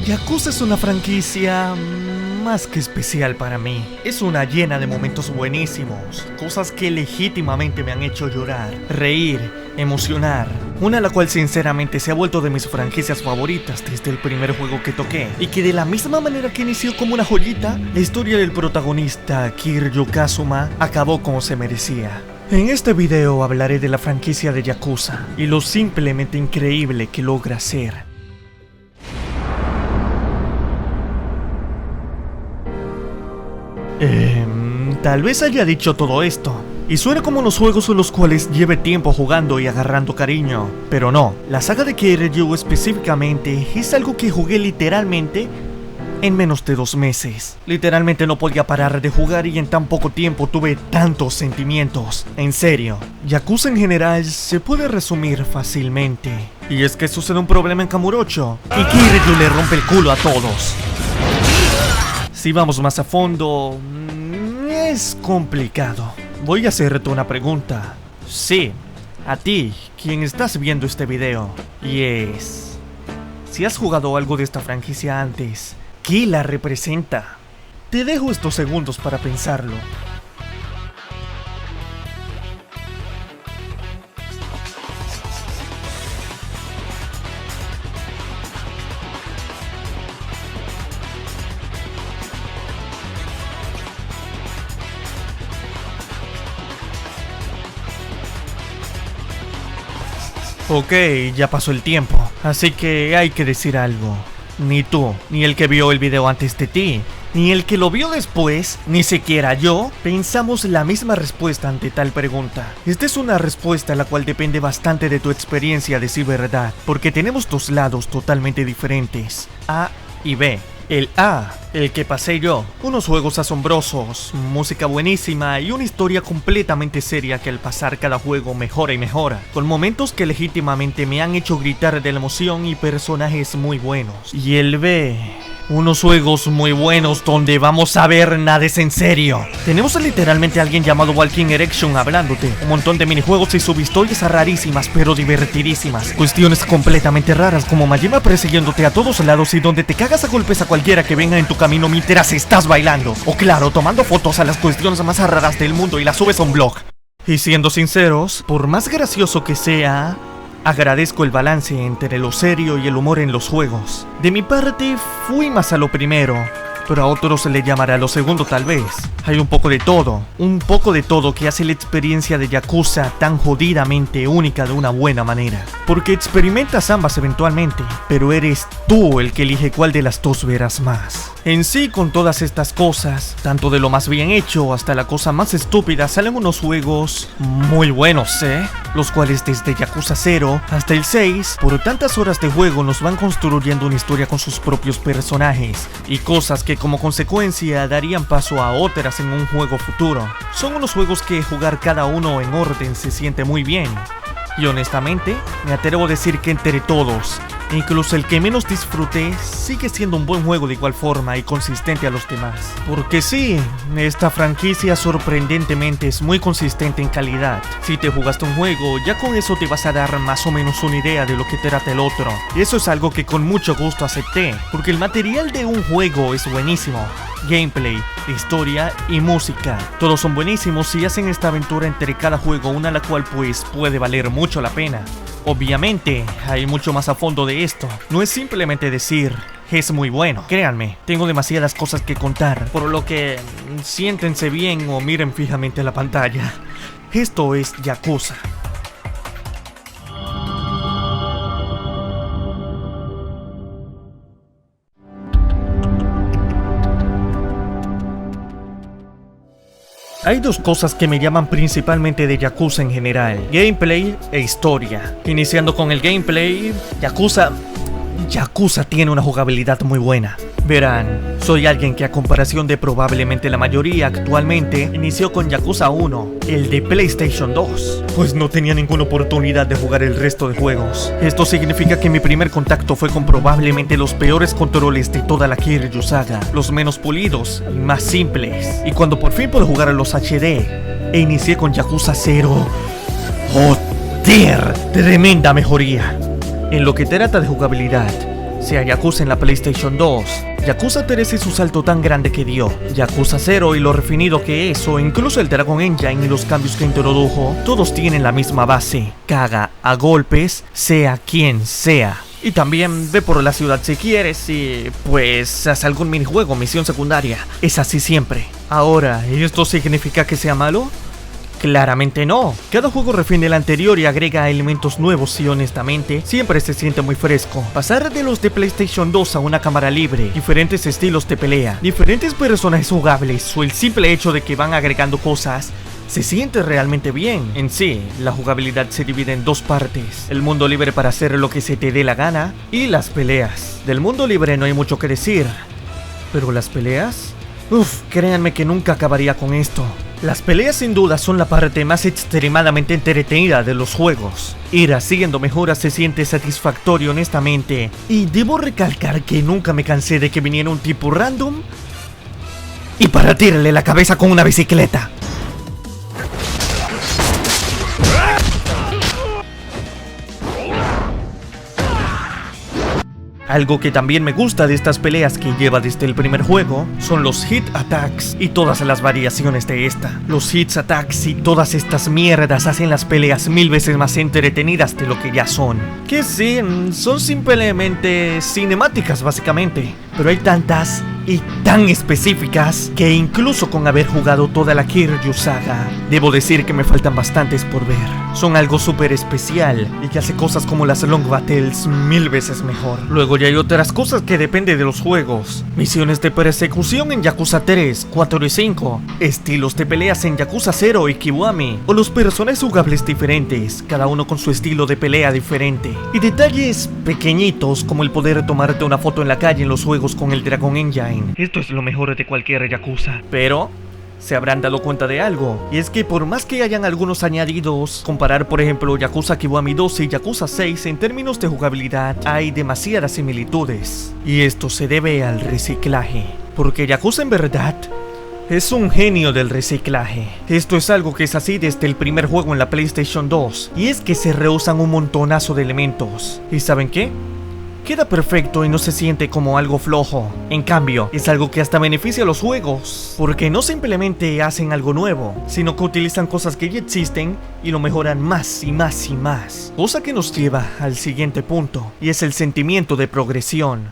Yakuza es una franquicia más que especial para mí. Es una llena de momentos buenísimos, cosas que legítimamente me han hecho llorar, reír, emocionar. Una a la cual sinceramente se ha vuelto de mis franquicias favoritas desde el primer juego que toqué. Y que de la misma manera que inició como una joyita, la historia del protagonista Kiryu Kazuma acabó como se merecía. En este video hablaré de la franquicia de Yakuza y lo simplemente increíble que logra ser. Tal vez haya dicho todo esto y suena como los juegos en los cuales lleve tiempo jugando y agarrando cariño, pero no, la saga de Kiryu específicamente es algo que jugué literalmente en menos de 2 meses. Literalmente no podía parar de jugar y en tan poco tiempo tuve tantos sentimientos. En serio, Yakuza en general se puede resumir fácilmente. Y es que sucede un problema en Kamurocho y Kiryu le rompe el culo a todos. Si vamos más a fondo, es complicado. Voy a hacerte una pregunta. Sí, a ti, quien estás viendo este video. Y es... si has jugado algo de esta franquicia antes, ¿qué la representa? Te dejo estos segundos para pensarlo. Ok, ya pasó el tiempo, así que hay que decir algo. Ni tú, ni el que vio el video antes de ti, ni el que lo vio después, ni siquiera yo, pensamos la misma respuesta ante tal pregunta. Esta es una respuesta la cual depende bastante de tu experiencia, de decir verdad, porque tenemos 2 lados totalmente diferentes, A y B. El A, el que pasé yo, unos juegos asombrosos, música buenísima y una historia completamente seria que al pasar cada juego mejora y mejora, con momentos que legítimamente me han hecho gritar de la emoción y personajes muy buenos. Y el B, unos juegos muy buenos donde vamos a ver nada es en serio. Tenemos literalmente a alguien llamado Walking Erection hablándote, un montón de minijuegos y subhistorias rarísimas pero divertidísimas, cuestiones completamente raras como Majima persiguiéndote a todos lados y donde te cagas a golpes a cualquiera que venga en tu camino mientras estás bailando, o claro, tomando fotos a las cuestiones más raras del mundo y las subes a un blog. Y siendo sinceros, por más gracioso que sea, agradezco el balance entre lo serio y el humor en los juegos. De mi parte, fui más a lo primero, pero a otros se le llamará lo segundo tal vez. Hay un poco de todo que hace la experiencia de Yakuza tan jodidamente única de una buena manera. Porque experimentas ambas eventualmente, pero eres tú el que elige cuál de las dos verás más. En sí, con todas estas cosas, tanto de lo más bien hecho hasta la cosa más estúpida, salen unos juegos muy buenos, los cuales desde Yakuza 0 hasta el 6, por tantas horas de juego nos van construyendo una historia con sus propios personajes y cosas que como consecuencia darían paso a otras en un juego futuro. Son unos juegos que jugar cada uno en orden se siente muy bien. Y honestamente, me atrevo a decir que entre todos, incluso el que menos disfruté, sigue siendo un buen juego de igual forma y consistente a los demás. Porque sí, esta franquicia sorprendentemente es muy consistente en calidad. Si te jugaste un juego, ya con eso te vas a dar más o menos una idea de lo que trata el otro. Y eso es algo que con mucho gusto acepté, porque el material de un juego es buenísimo. Gameplay, historia y música, todos son buenísimos y hacen esta aventura entre cada juego, una la cual pues puede valer mucho la pena. Obviamente, hay mucho más a fondo de esto. No es simplemente decir, es muy bueno. Créanme, tengo demasiadas cosas que contar, por lo que siéntense bien o miren fijamente la pantalla. Esto es Yakuza. Hay 2 cosas que me llaman principalmente de Yakuza en general: gameplay e historia. Iniciando con el gameplay, Yakuza tiene una jugabilidad muy buena. Verán, soy alguien que a comparación de probablemente la mayoría actualmente, inició con Yakuza 1, el de PlayStation 2, pues no tenía ninguna oportunidad de jugar el resto de juegos. Esto significa que mi primer contacto fue con probablemente los peores controles de toda la Kiryu saga, los menos pulidos y más simples. Y cuando por fin pude jugar a los HD, e inicié con Yakuza 0, ¡joder! ¡Tremenda mejoría! En lo que trata de jugabilidad, sea Yakuza en la PlayStation 2, Yakuza 3 y su salto tan grande que dio, Yakuza 0 y lo refinido que es, o incluso el Dragon Engine y los cambios que introdujo, todos tienen la misma base: caga a golpes, sea quien sea. Y también ve por la ciudad si quieres y pues haz algún minijuego, misión secundaria. Es así siempre. Ahora, ¿esto significa que sea malo? Claramente no. Cada juego refina el anterior y agrega elementos nuevos y honestamente siempre se siente muy fresco. Pasar de los de PlayStation 2 a una cámara libre, diferentes estilos de pelea, diferentes personajes jugables o el simple hecho de que van agregando cosas, se siente realmente bien. En sí, la jugabilidad se divide en dos partes: el mundo libre para hacer lo que se te dé la gana y las peleas. Del mundo libre no hay mucho que decir, pero las peleas, créanme que nunca acabaría con esto. Las peleas sin duda son la parte más extremadamente entretenida de los juegos. Ir haciendo mejoras se siente satisfactorio honestamente, y debo recalcar que nunca me cansé de que viniera un tipo random y partirle la cabeza con una bicicleta. Algo que también me gusta de estas peleas que lleva desde el primer juego son los hit attacks y todas las variaciones de esta. Los hit attacks y todas estas mierdas hacen las peleas 1000 veces más entretenidas de lo que ya son. Que sí, son simplemente cinemáticas básicamente, pero hay tantas y tan específicas que incluso con haber jugado toda la Kiryu saga, debo decir que me faltan bastantes por ver. Son algo súper especial y que hace cosas como las long battles 1000 veces mejor. Luego ya hay otras cosas que dependen de los juegos: misiones de persecución en Yakuza 3, 4 y 5, estilos de peleas en Yakuza 0 y Kiwami, o los personajes jugables diferentes, cada uno con su estilo de pelea diferente, y detalles pequeñitos como el poder tomarte una foto en la calle en los juegos con el Dragon Engine. Esto es lo mejor de cualquier Yakuza. Pero se habrán dado cuenta de algo, y es que por más que hayan algunos añadidos, comparar por ejemplo Yakuza Kiwami 2 y Yakuza 6 en términos de jugabilidad, hay demasiadas similitudes. Y esto se debe al reciclaje, porque Yakuza en verdad es un genio del reciclaje. Esto es algo que es así desde el primer juego en la PlayStation 2, y es que se reusan un montonazo de elementos. ¿Y saben qué? Queda perfecto y no se siente como algo flojo. En cambio, es algo que hasta beneficia a los juegos, porque no simplemente hacen algo nuevo, sino que utilizan cosas que ya existen y lo mejoran más y más y más. Cosa que nos lleva al siguiente punto, y es el sentimiento de progresión.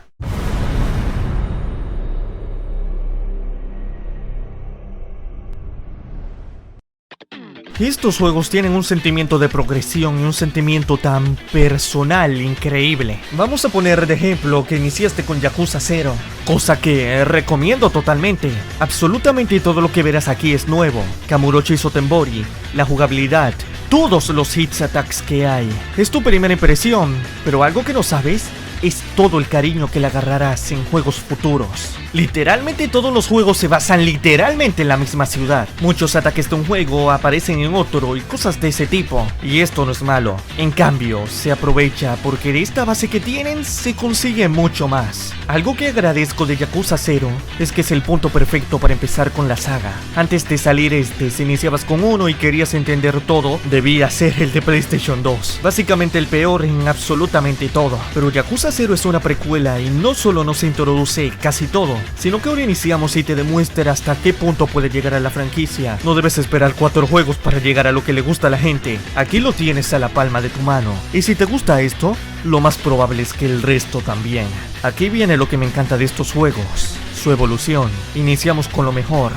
Estos juegos tienen un sentimiento de progresión y un sentimiento tan personal increíble. Vamos a poner de ejemplo que iniciaste con Yakuza 0, cosa que recomiendo totalmente. Absolutamente todo lo que verás aquí es nuevo: Kamurocho y Sotenbori, la jugabilidad, todos los hits attacks que hay. Es tu primera impresión, pero algo que no sabes es todo el cariño que le agarrarás en juegos futuros. Literalmente todos los juegos se basan literalmente en la misma ciudad. Muchos ataques de un juego aparecen en otro y cosas de ese tipo, y esto no es malo. En cambio, se aprovecha porque de esta base que tienen se consigue mucho más. Algo que agradezco de Yakuza 0 es que es el punto perfecto para empezar con la saga. Antes de salir si iniciabas con uno y querías entender todo, debía ser el de PlayStation 2. Básicamente el peor en absolutamente todo. Pero Yakuza 0 es una precuela y no solo nos introduce casi todo, sino que ahora iniciamos y te demuestra hasta qué punto puede llegar a la franquicia. No debes esperar 4 juegos para llegar a lo que le gusta a la gente. Aquí lo tienes a la palma de tu mano. Y si te gusta esto, lo más probable es que el resto también. Aquí viene lo que me encanta de estos juegos: su evolución. Iniciamos con lo mejor,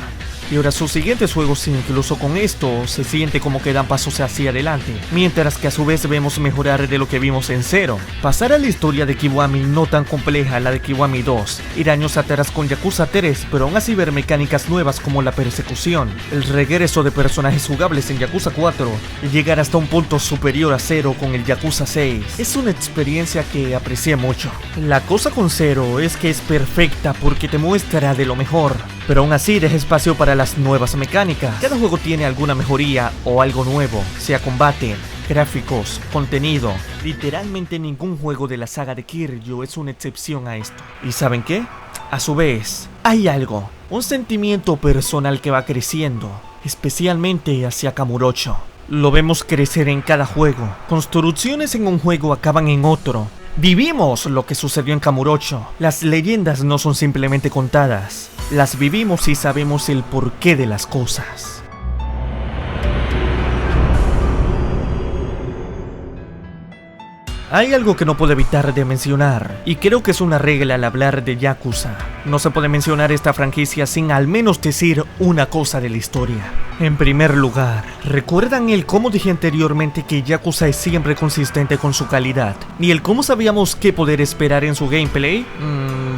y ahora sus siguientes juegos, incluso con esto, se siente como que dan pasos hacia adelante, mientras que a su vez vemos mejorar de lo que vimos en 0. Pasar a la historia de Kiwami no tan compleja, la de Kiwami 2, ir años atrás con Yakuza 3, pero aún así ver mecánicas nuevas como la persecución, el regreso de personajes jugables en Yakuza 4, y llegar hasta un punto superior a 0 con el Yakuza 6. Es una experiencia que aprecié mucho. La cosa con 0 es que es perfecta porque te muestra de lo mejor, pero aún así deja espacio para las nuevas mecánicas. Cada juego tiene alguna mejoría o algo nuevo, sea combate, gráficos, contenido. Literalmente ningún juego de la saga de Kiryu es una excepción a esto. ¿Y saben qué? A su vez, hay algo, un sentimiento personal que va creciendo, especialmente hacia Kamurocho. Lo vemos crecer en cada juego. Construcciones en un juego acaban en otro, Vivimos lo que sucedió en Kamurocho. Las leyendas no son simplemente contadas, las vivimos y sabemos el porqué de las cosas. Hay algo que no puedo evitar de mencionar, y creo que es una regla al hablar de Yakuza. No se puede mencionar esta franquicia sin al menos decir una cosa de la historia. En primer lugar, ¿recuerdan el cómo dije anteriormente que Yakuza es siempre consistente con su calidad? ¿Y el cómo sabíamos qué poder esperar en su gameplay?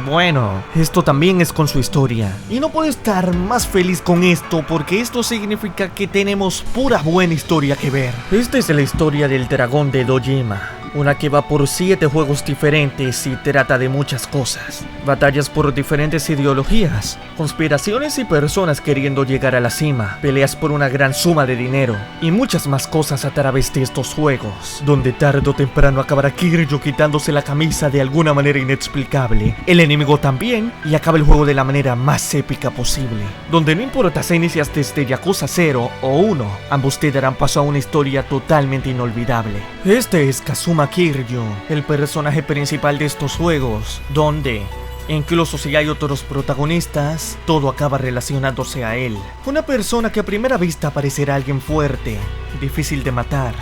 Bueno, esto también es con su historia. Y no puedo estar más feliz con esto porque esto significa que tenemos pura buena historia que ver. Esta es la historia del dragón de Dojima. Una que va por 7 juegos diferentes y trata de muchas cosas. Batallas por diferentes ideologías, conspiraciones y personas queriendo llegar a la cima, peleas por una gran suma de dinero y muchas más cosas a través de estos juegos, donde tarde o temprano acabará Kiryu quitándose la camisa de alguna manera inexplicable, el enemigo también, y acaba el juego de la manera más épica posible, donde no importa si inicias desde Yakuza 0 o 1, ambos te darán paso a una historia totalmente inolvidable. Este es Kazuma Kiryu, el personaje principal de estos juegos, donde incluso si hay otros protagonistas, todo acaba relacionándose a él. Una persona que a primera vista parecerá alguien fuerte, difícil de matar,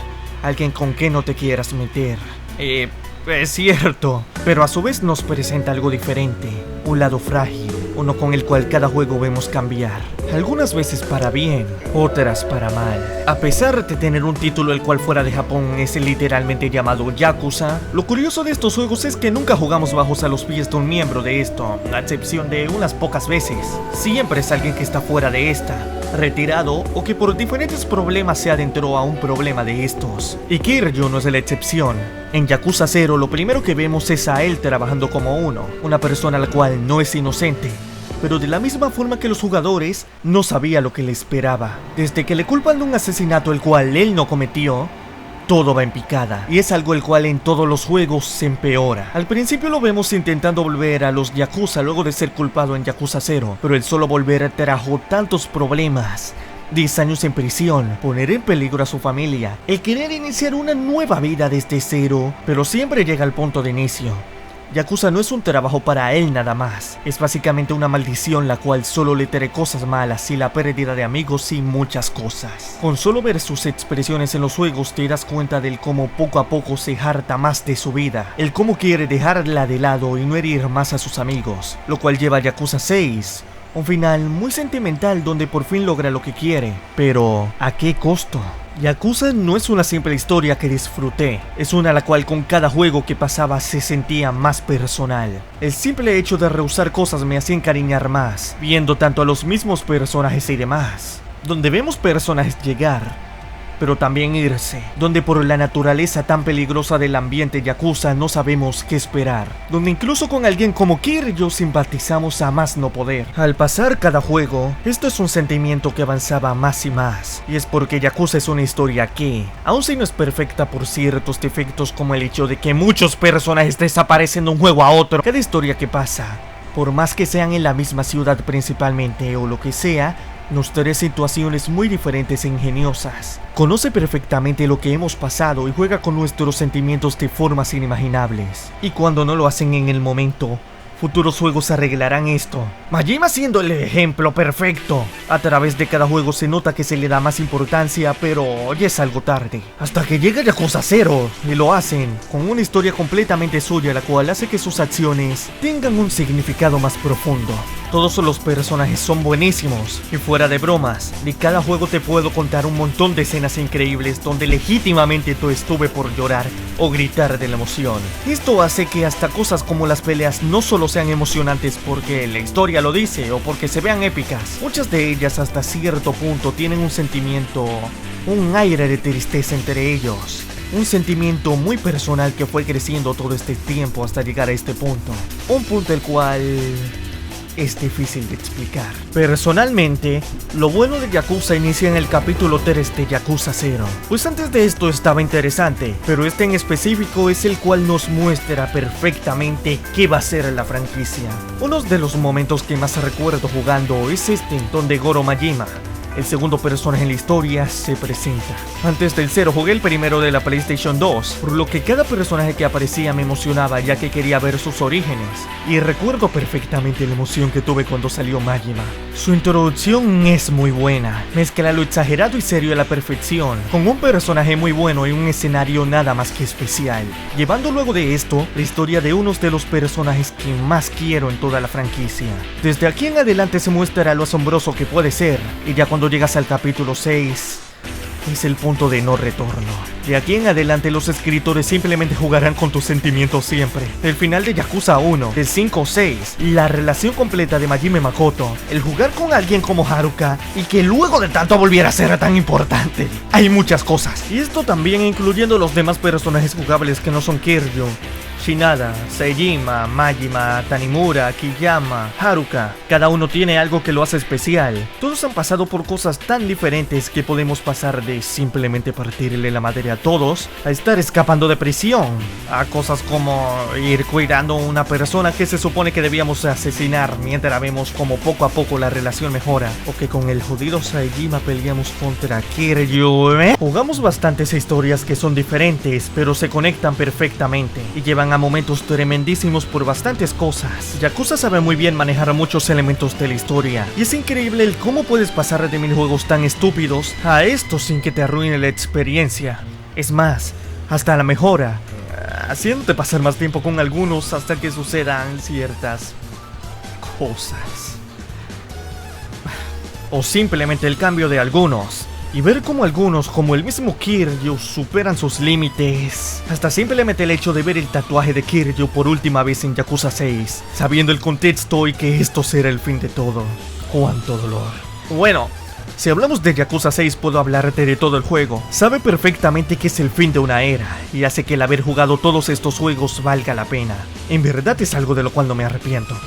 alguien con quien no te quieras meter. Es cierto, pero a su vez nos presenta algo diferente, un lado frágil, uno con el cual cada juego vemos cambiar, algunas veces para bien, otras para mal. A pesar de tener un título el cual fuera de Japón es literalmente llamado Yakuza, lo curioso de estos juegos es que nunca jugamos bajos a los pies de un miembro de esto, a excepción de unas pocas veces. Siempre es alguien que está fuera de esta, retirado o que por diferentes problemas se adentró a un problema de estos. Y Kiryu no es la excepción. En Yakuza 0 lo primero que vemos es a él trabajando como uno, una persona a la cual no es inocente, pero de la misma forma que los jugadores, no sabía lo que le esperaba. Desde que le culpan de un asesinato el cual él no cometió, todo va en picada, y es algo el cual en todos los juegos se empeora. Al principio lo vemos intentando volver a los Yakuza luego de ser culpado en Yakuza 0, pero el solo volver trajo tantos problemas. 10 años en prisión, poner en peligro a su familia, el querer iniciar una nueva vida desde cero, pero siempre llega al punto de inicio. Yakuza no es un trabajo para él nada más, es básicamente una maldición la cual solo le trae cosas malas y la pérdida de amigos y muchas cosas. Con solo ver sus expresiones en los juegos te das cuenta del cómo poco a poco se harta más de su vida, el cómo quiere dejarla de lado y no herir más a sus amigos, lo cual lleva a Yakuza 6, un final muy sentimental donde por fin logra lo que quiere, pero ¿a qué costo? Yakuza no es una simple historia que disfruté, es una a la cual con cada juego que pasaba se sentía más personal. El simple hecho de rehusar cosas me hacía encariñar más, viendo tanto a los mismos personajes y demás, donde vemos personajes llegar, pero también irse, donde por la naturaleza tan peligrosa del ambiente Yakuza no sabemos qué esperar, donde incluso con alguien como Kiryu simpatizamos a más no poder. Al pasar cada juego, esto es un sentimiento que avanzaba más y más, y es porque Yakuza es una historia que, aun si no es perfecta por ciertos defectos como el hecho de que muchos personajes desaparecen de un juego a otro, cada historia que pasa, por más que sean en la misma ciudad principalmente o lo que sea, nos trae situaciones muy diferentes e ingeniosas. Conoce perfectamente lo que hemos pasado y juega con nuestros sentimientos de formas inimaginables. Y cuando no lo hacen en el momento, futuros juegos arreglarán esto. Majima siendo el ejemplo perfecto. A través de cada juego se nota que se le da más importancia, pero ya es algo tarde. Hasta que llega Yakuza 0 y lo hacen con una historia completamente suya, la cual hace que sus acciones tengan un significado más profundo. Todos los personajes son buenísimos, y fuera de bromas, de cada juego te puedo contar un montón de escenas increíbles donde legítimamente yo estuve por llorar o gritar de la emoción. Esto hace que hasta cosas como las peleas no solo sean emocionantes porque la historia lo dice o porque se vean épicas, muchas de ellas hasta cierto punto tienen un sentimiento, un aire de tristeza entre ellos. Un sentimiento muy personal que fue creciendo todo este tiempo hasta llegar a este punto. Un punto el cual es difícil de explicar. Personalmente, lo bueno de Yakuza inicia en el capítulo 3 de Yakuza 0. Pues antes de esto estaba interesante, pero este en específico es el cual nos muestra perfectamente qué va a ser la franquicia. Uno de los momentos que más recuerdo jugando es este, donde Goro Majima, el segundo personaje en la historia se presenta. Antes del 0 jugué el primero de la PlayStation 2, por lo que cada personaje que aparecía me emocionaba ya que quería ver sus orígenes. Y recuerdo perfectamente la emoción que tuve cuando salió Majima. Su introducción es muy buena, mezcla lo exagerado y serio a la perfección, con un personaje muy bueno y un escenario nada más que especial, llevando luego de esto la historia de uno de los personajes que más quiero en toda la franquicia. Desde aquí en adelante se muestra lo asombroso que puede ser, y ya cuando llegas al capítulo 6, es el punto de no retorno. De aquí en adelante los escritores simplemente jugarán con tus sentimientos siempre. El final de Yakuza 1, del 5-6, la relación completa de Majime Makoto, el jugar con alguien como Haruka y que luego de tanto volviera a ser tan importante. Hay muchas cosas. Y esto también incluyendo los demás personajes jugables que no son Kiryu, Shinada, Seijima, Majima, Tanimura, Kiyama, Haruka. Cada uno tiene algo que lo hace especial. Todos han pasado por cosas tan diferentes que podemos pasar de simplemente partirle la madre a todos, a estar escapando de prisión, a cosas como ir cuidando a una persona que se supone que debíamos asesinar mientras vemos como poco a poco la relación mejora, o que con el jodido Seijima peleamos contra Kiryu. Jugamos bastantes historias que son diferentes, pero se conectan perfectamente y llevan a momentos tremendísimos por bastantes cosas. Yakuza sabe muy bien manejar muchos elementos de la historia, y es increíble el cómo puedes pasar de minijuegos tan estúpidos a estos sin que te arruine la experiencia. Es más, hasta la mejora, haciéndote pasar más tiempo con algunos hasta que sucedan ciertas cosas. O simplemente el cambio de algunos. Y ver cómo algunos, como el mismo Kiryu, superan sus límites. Hasta simplemente el hecho de ver el tatuaje de Kiryu por última vez en Yakuza 6, sabiendo el contexto y que esto será el fin de todo. ¡Cuánto dolor! Bueno, si hablamos de Yakuza 6 puedo hablarte de todo el juego. Sabe perfectamente que es el fin de una era, y hace que el haber jugado todos estos juegos valga la pena. En verdad es algo de lo cual no me arrepiento.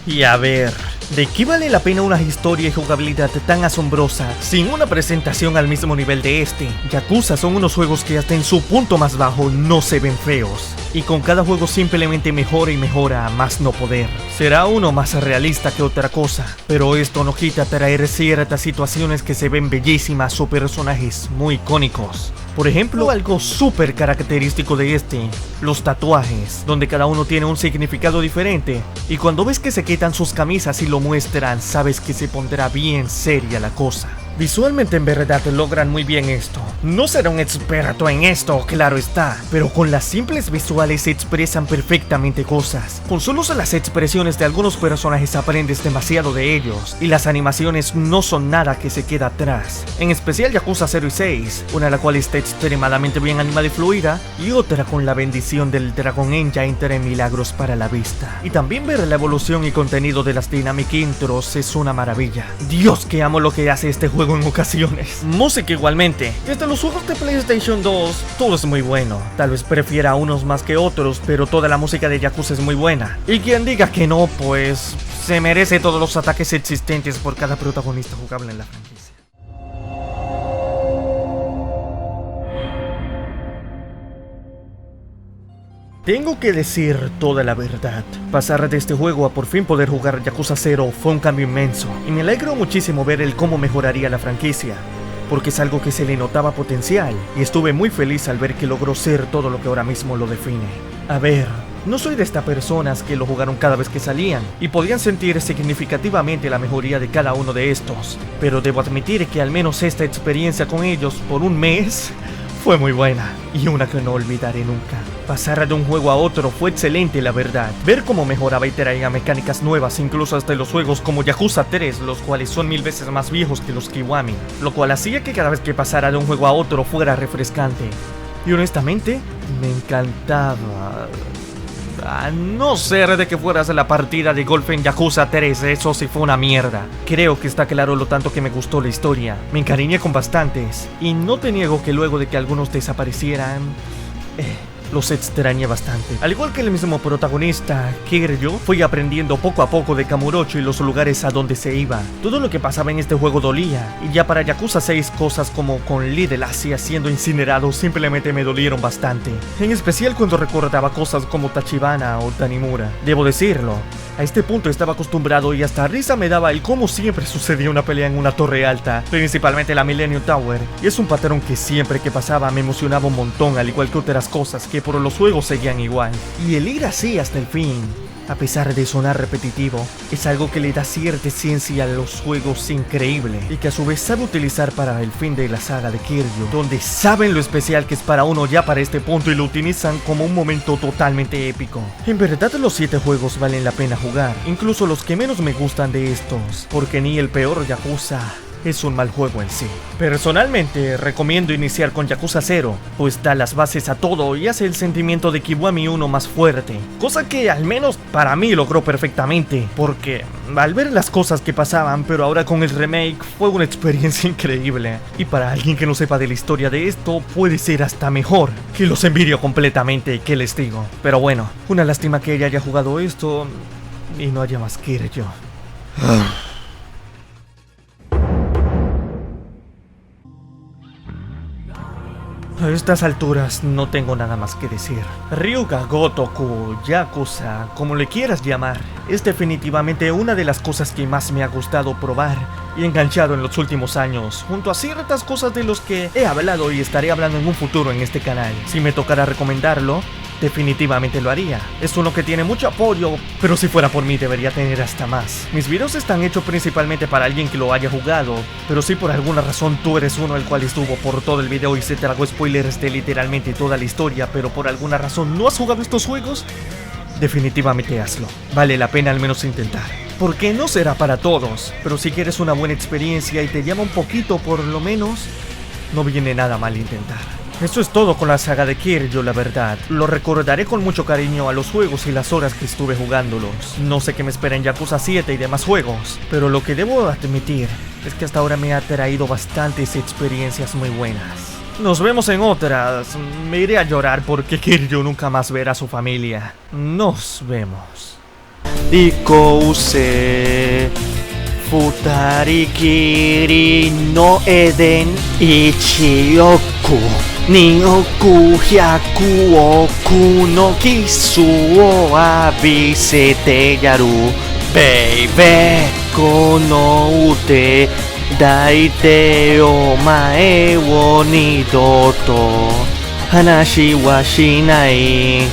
Y a ver, ¿de qué vale la pena una historia y jugabilidad tan asombrosa sin una presentación al mismo nivel de este? Yakuza son unos juegos que hasta en su punto más bajo no se ven feos, y con cada juego simplemente mejora y mejora a más no poder. Será uno más realista que otra cosa, pero esto no quita traer ciertas situaciones que se ven bellísimas o personajes muy icónicos. Por ejemplo, algo súper característico de este, los tatuajes, donde cada uno tiene un significado diferente, y cuando ves que se quitan sus camisas y lo muestran, sabes que se pondrá bien seria la cosa. Visualmente en verdad logran muy bien esto. No seré un experto en esto, claro está, pero con las simples visuales se expresan perfectamente cosas. Con solo las expresiones de algunos personajes aprendes demasiado de ellos, y las animaciones no son nada que se queda atrás. En especial Yakuza 0 y 6, una de la cual está extremadamente bien animada y fluida, y otra con la bendición del Dragon Engine trae milagros para la vista. Y también ver la evolución y contenido de las Dynamic Intros es una maravilla. Dios, que amo lo que hace este juego en ocasiones. Música igualmente. Desde los juegos de PlayStation 2, todo es muy bueno. Tal vez prefiera unos más que otros, pero toda la música de Yakuza es muy buena. Y quien diga que no, pues se merece todos los ataques existentes por cada protagonista jugable en la franquicia. Tengo que decir toda la verdad. Pasar de este juego a por fin poder jugar Yakuza 0 fue un cambio inmenso, y me alegro muchísimo ver el cómo mejoraría la franquicia, porque es algo que se le notaba potencial, y estuve muy feliz al ver que logró ser todo lo que ahora mismo lo define. A ver, no soy de estas personas que lo jugaron cada vez que salían, y podían sentir significativamente la mejoría de cada uno de estos, pero debo admitir que al menos esta experiencia con ellos por un mes fue muy buena, y una que no olvidaré nunca. Pasar de un juego a otro fue excelente, la verdad. Ver cómo mejoraba y traía mecánicas nuevas, incluso hasta los juegos como Yakuza 3, los cuales son 1000 veces más viejos que los Kiwami, lo cual hacía que cada vez que pasara de un juego a otro fuera refrescante. Y honestamente, me encantaba. A no ser de que fueras la partida de golf en Yakuza 3, eso sí fue una mierda. Creo que está claro lo tanto que me gustó la historia. Me encariñé con bastantes, y no te niego que luego de que algunos desaparecieran, los extrañé bastante. Al igual que el mismo protagonista, Kiryu, fui aprendiendo poco a poco de Kamurocho y los lugares a donde se iba. Todo lo que pasaba en este juego dolía, y ya para Yakuza 6 cosas como con Lee del Asia siendo incinerado simplemente me dolieron bastante. En especial cuando recordaba cosas como Tachibana o Tanimura. Debo decirlo, a este punto estaba acostumbrado y hasta risa me daba el cómo siempre sucedía una pelea en una torre alta, principalmente la Millennium Tower, y es un patrón que siempre que pasaba me emocionaba un montón, al igual que otras cosas que por los juegos seguían igual. Y el ir así hasta el fin, a pesar de sonar repetitivo, es algo que le da cierta esencia a los juegos increíble y que a su vez sabe utilizar para el fin de la saga de Kiryu, donde saben lo especial que es para uno ya para este punto y lo utilizan como un momento totalmente épico. En verdad los 7 juegos valen la pena jugar, incluso los que menos me gustan de estos, porque ni el peor Yakuza es un mal juego en sí. Personalmente recomiendo iniciar con Yakuza 0, pues da las bases a todo y hace el sentimiento de Kiwami 1 más fuerte, cosa que al menos para mí logró perfectamente, porque al ver las cosas que pasaban, pero ahora con el remake fue una experiencia increíble, y para alguien que no sepa de la historia de esto puede ser hasta mejor, que los envidio completamente, que les digo. Pero bueno, una lástima que ella haya jugado esto y no haya más que ir yo. A estas alturas no tengo nada más que decir. Ryuga Gotoku, Yakuza, como le quieras llamar, es definitivamente una de las cosas que más me ha gustado probar y enganchado en los últimos años, junto a ciertas cosas de los que he hablado y estaré hablando en un futuro en este canal. Si me tocara recomendarlo, definitivamente lo haría. Es uno que tiene mucho apoyo, pero si fuera por mí debería tener hasta más. Mis videos están hechos principalmente para alguien que lo haya jugado, pero si por alguna razón tú eres uno el cual estuvo por todo el video y se tragó spoilers de literalmente toda la historia, pero por alguna razón no has jugado estos juegos, definitivamente hazlo. Vale la pena al menos intentar. Porque no será para todos, pero si quieres una buena experiencia y te llama un poquito por lo menos, no viene nada mal intentar. Eso es todo con la saga de Kiryu, la verdad. Lo recordaré con mucho cariño a los juegos y las horas que estuve jugándolos. No sé qué me espera en Yakuza 7 y demás juegos, pero lo que debo admitir es que hasta ahora me ha traído bastantes experiencias muy buenas. Nos vemos en otras. Me iré a llorar porque Kiryu nunca más verá a su familia. Nos vemos. Ikouse Futari Kiri no Eden Ichioku Nioku Hyaku Oku no Kisu o Abisete Yaru Baby Kono Ute Daite Omae wo Nidoto Hanashi wa shinai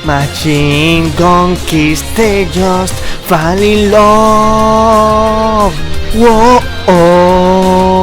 Machine gun kiss, they just fall in love. Whoa, oh.